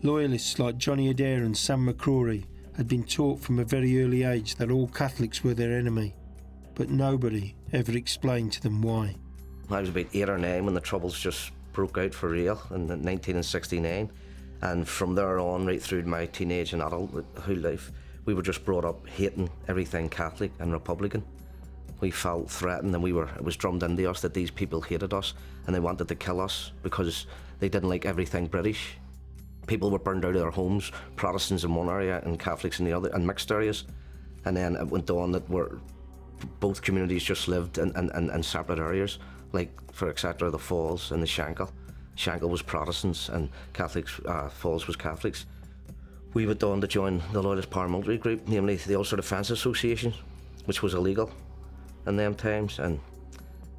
Loyalists like Johnny Adair and Sam McCrory had been taught from a very early age that all Catholics were their enemy, but nobody ever explained to them why. I was about 8 or 9 when the Troubles just broke out for real in 1969, and from there on, right through my teenage and adulthood life, we were just brought up hating everything Catholic and Republican. We felt threatened, and it was drummed into us that these people hated us and they wanted to kill us because they didn't like everything British. People were burned out of their homes, Protestants in one area and Catholics in the other, and mixed areas. And then it went on that both communities just lived in separate areas, like for etc. the Falls and the Shankill. Shankill was Protestants and Catholics, Falls was Catholics. We went on to join the Loyalist Paramilitary group, namely the Ulster Defence Association, which was illegal in them times. And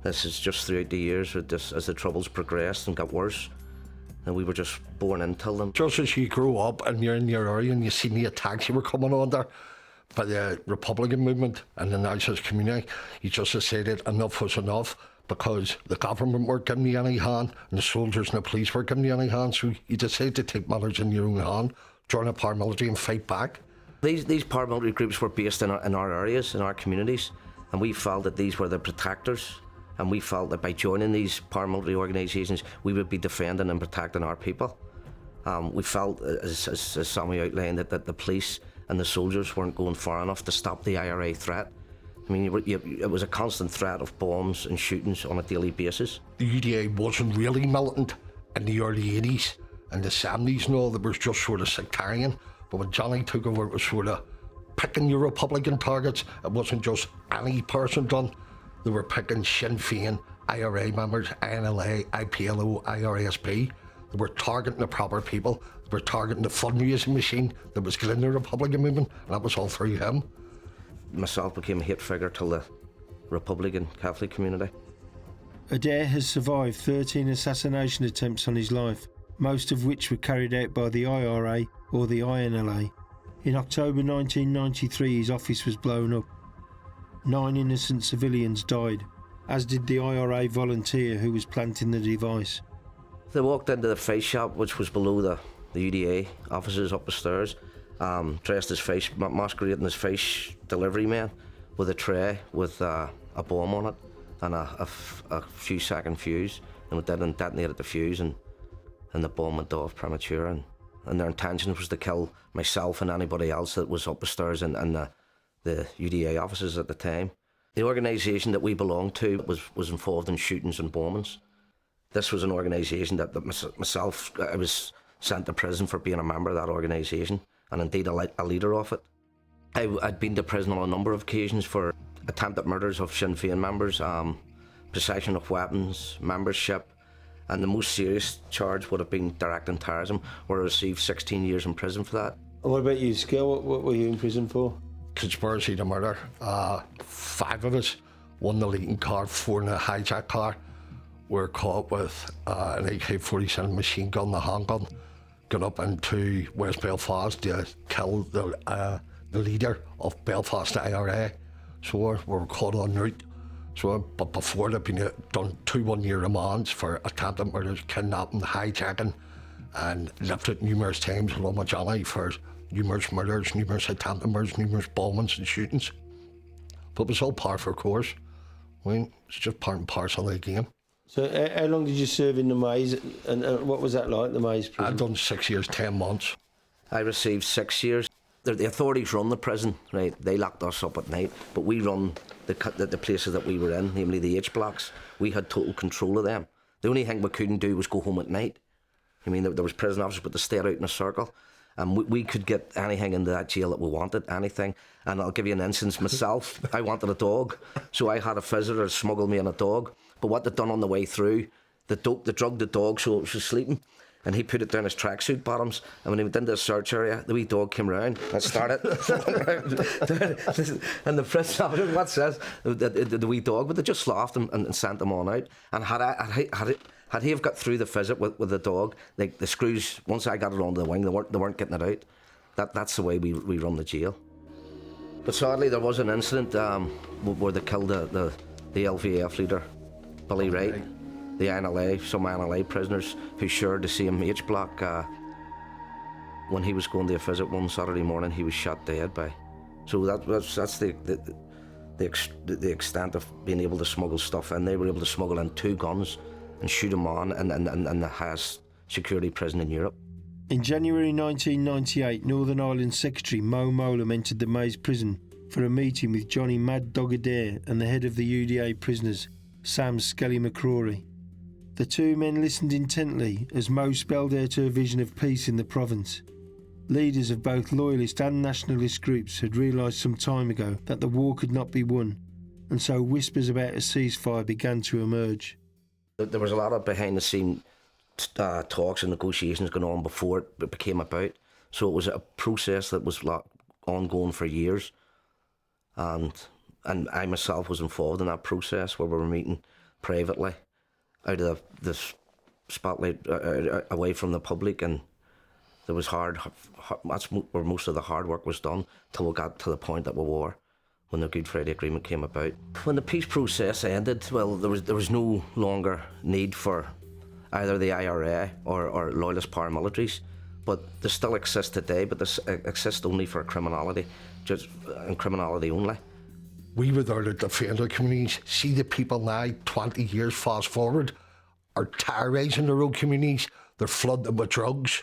this is just throughout the years, as the Troubles progressed and got worse, and we were just born into them. Just as you grew up and you're in your area and you seen the attacks you were coming under by the Republican movement and the nationalist community, you just decided enough was enough, because the government weren't giving you any hand and the soldiers and the police weren't giving you any hand, so you decided to take matters in your own hand, join a paramilitary and fight back. These paramilitary groups were based in our areas, in our communities, and we felt that these were the protectors. And we felt that by joining these paramilitary organisations, we would be defending and protecting our people. We felt, as Sammy outlined, that the police and the soldiers weren't going far enough to stop the IRA threat. I mean, it was a constant threat of bombs and shootings on a daily basis. The UDA wasn't really militant in the early 80s and the 70s and all. That was just sort of sectarian. But when Johnny took over, it was sort of picking your Republican targets. It wasn't just any person done. They were picking Sinn Féin, IRA members, INLA, IPLO, IRSP. They were targeting the proper people. They were targeting the fundraising machine that was killing the Republican movement, and that was all through him. Myself became a hate figure to the Republican Catholic community. Adair has survived 13 assassination attempts on his life, most of which were carried out by the IRA or the INLA. In October 1993, his office was blown up. 9 innocent civilians died, as did the IRA volunteer who was planting the device. They walked into the face shop, which was below the UDA offices up the stairs, dressed as face, masquerading as face delivery man, with a tray with a bomb on it and a few second fuse, and it detonated the fuse, and the bomb went off premature. And their intention was to kill myself and anybody else that was up the stairs and the UDA offices at the time. The organisation that we belonged to was involved in shootings and bombings. This was an organisation that myself, I was sent to prison for being a member of that organisation, and indeed a leader of it. I'd been to prison on a number of occasions for attempted murders of Sinn Féin members, possession of weapons, membership, and the most serious charge would have been directing terrorism, where I received 16 years in prison for that. And what about you, Skill? What were you in prison for? Conspiracy to murder. 5 of us, 1 in the leading car, 4 in the hijack car, were caught with an AK-47 machine gun, the handgun, got up into West Belfast to kill the leader of Belfast IRA. So we were caught en route. But before they'd been done 2 one-year remands for attempted murders, kidnapping, hijacking, and lifted numerous times along with Johnny for numerous murders, numerous attempted murders, numerous bombings and shootings. But it was all par for course. I mean, it's just part and parcel of the game. So how long did you serve in the maze, and what was that like, the maze prison? I'd done 6 years, 10 months. I received 6 years. The authorities run the prison, right? They locked us up at night, but we run the places that we were in, namely the H blocks. We had total control of them. The only thing we couldn't do was go home at night. I mean, there was prison officers, but they stayed out in a circle. And we could get anything into that jail that we wanted, anything. And I'll give you an instance myself. I wanted a dog, so I had a visitor smuggle me in a dog. But what they'd done on the way through, they drugged the dog so it was sleeping, and he put it down his tracksuit bottoms. And when he went into the search area, the wee dog came round and started and the prison officer, what says, the wee dog, but they just laughed and sent them on out. And had he have got through the visit with the dog, like the screws, once I got it onto the wing, they weren't getting it out. That's the way we run the jail. But sadly, there was an incident where they killed the LVF leader, Billy Wright, the INLA, some INLA prisoners who shared the same H block. When he was going to a visit one Saturday morning, he was shot dead by. So that's the extent of being able to smuggle stuff in. They were able to smuggle in 2 guns and shoot them on in the highest security prison in Europe. In January 1998, Northern Ireland Secretary Mo Mowlam entered the Maze prison for a meeting with Johnny Mad Dog Adair and the head of the UDA prisoners, Sam Skelly McCrory. The 2 men listened intently as Mo spelled out her vision of peace in the province. Leaders of both loyalist and nationalist groups had realised some time ago that the war could not be won, and so whispers about a ceasefire began to emerge. There was a lot of behind-the-scene talks and negotiations going on before it became about. So it was a process that was ongoing for years, and I myself was involved in that process where we were meeting privately, out of the spotlight, away from the public, and there was that's where most of the hard work was done till we got to the point that we were, when the Good Friday Agreement came about. When the peace process ended, well, there was no longer need for either the IRA or loyalist paramilitaries, but they still exist today, but they exist only for criminality, and criminality only. We were there to defend our communities. See the people now, 20 years fast forward, are terrorising their own communities. They're flooded with drugs.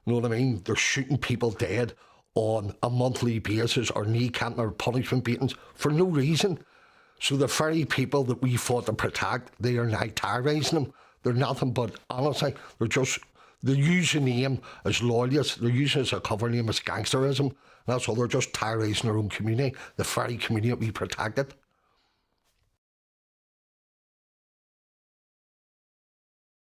You know what I mean? They're shooting people dead on a monthly basis, or knee-capping or punishment beatings for no reason. So the very people that we fought to protect, they are now terrorising them. They're nothing but, honestly, they're using the name as loyalists. They're using it as a cover name as Gangsterism. That's all. They're just terrorising their own community, the very community that we protected.